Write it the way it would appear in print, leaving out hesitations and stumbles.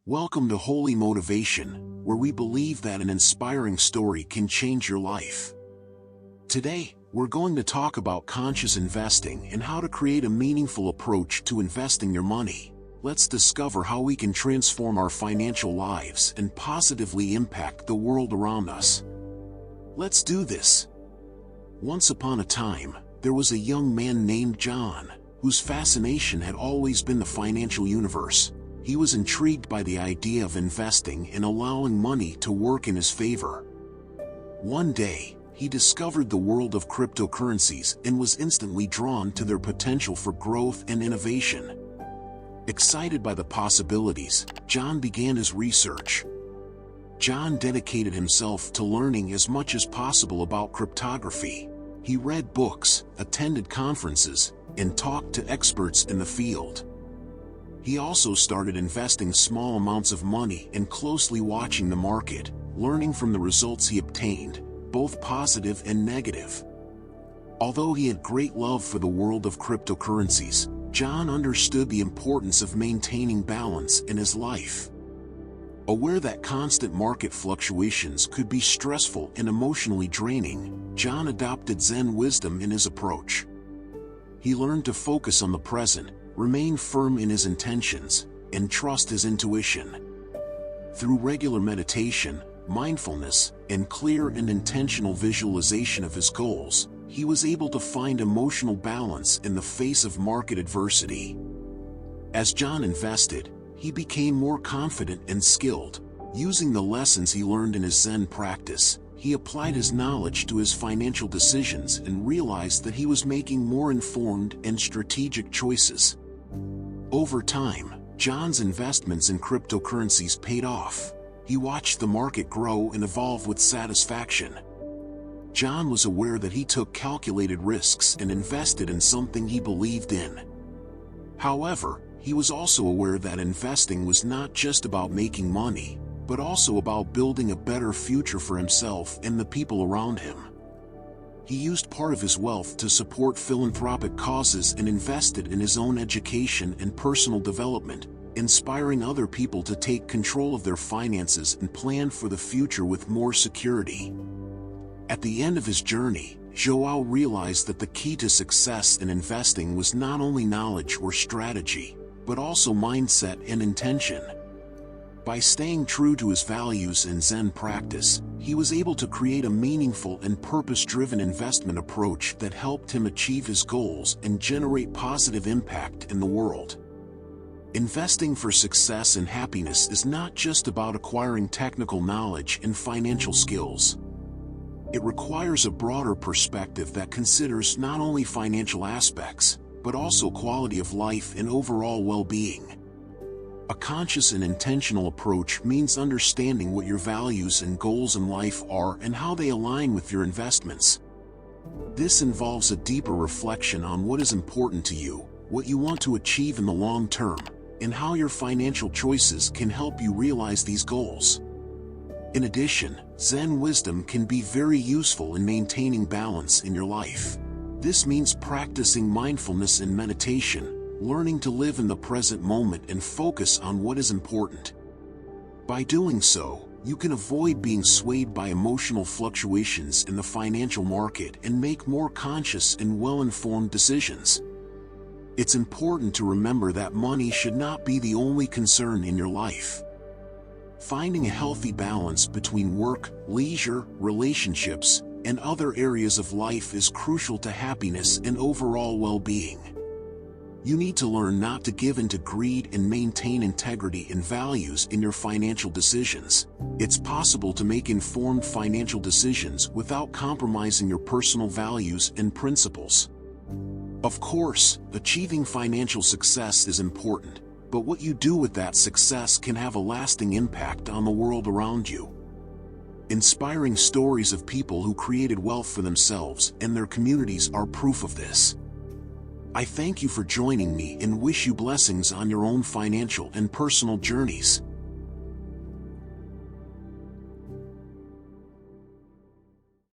Welcome to Holy Motivation, where we believe that an inspiring story can change your life. Today, we're going to talk about conscious investing and how to create a meaningful approach to investing your money. Let's discover how we can transform our financial lives and positively impact the world around us. Let's do this. Once upon a time, there was a young man named John, whose fascination had always been the financial universe. He was intrigued by the idea of investing and allowing money to work in his favor. One day, he discovered the world of cryptocurrencies and was instantly drawn to their potential for growth and innovation. Excited by the possibilities, John began his research. John dedicated himself to learning as much as possible about cryptography. He read books, attended conferences, and talked to experts in the field. He also started investing small amounts of money and closely watching the market, learning from the results he obtained, both positive and negative. Although he had great love for the world of cryptocurrencies, John understood the importance of maintaining balance in his life. Aware that constant market fluctuations could be stressful and emotionally draining, John adopted Zen wisdom in his approach. He learned to focus on the present, remain firm in his intentions, and trust his intuition. Through regular meditation, mindfulness, and clear and intentional visualization of his goals, he was able to find emotional balance in the face of market adversity. As John invested, he became more confident and skilled. Using the lessons he learned in his Zen practice, he applied his knowledge to his financial decisions and realized that he was making more informed and strategic choices. Over time, John's investments in cryptocurrencies paid off. He watched the market grow and evolve with satisfaction. John was aware that he took calculated risks and invested in something he believed in. However, he was also aware that investing was not just about making money, but also about building a better future for himself and the people around him. He used part of his wealth to support philanthropic causes and invested in his own education and personal development, inspiring other people to take control of their finances and plan for the future with more security. At the end of his journey, Joao realized that the key to success in investing was not only knowledge or strategy, but also mindset and intention. By staying true to his values and Zen practice, he was able to create a meaningful and purpose-driven investment approach that helped him achieve his goals and generate positive impact in the world. Investing for success and happiness is not just about acquiring technical knowledge and financial skills. It requires a broader perspective that considers not only financial aspects, but also quality of life and overall well-being. A conscious and intentional approach means understanding what your values and goals in life are and how they align with your investments. This involves a deeper reflection on what is important to you, what you want to achieve in the long term, and how your financial choices can help you realize these goals. In addition, Zen wisdom can be very useful in maintaining balance in your life. This means practicing mindfulness and meditation, learning to live in the present moment and focus on what is important. By doing so, you can avoid being swayed by emotional fluctuations in the financial market and make more conscious and well-informed decisions. It's important to remember that money should not be the only concern in your life. Finding a healthy balance between work, leisure, relationships, and other areas of life is crucial to happiness and overall well-being. You need to learn not to give in to greed and maintain integrity and values in your financial decisions. It's possible to make informed financial decisions without compromising your personal values and principles. Of course, achieving financial success is important, but what you do with that success can have a lasting impact on the world around you. Inspiring stories of people who created wealth for themselves and their communities are proof of this. I thank you for joining me and wish you blessings on your own financial and personal journeys.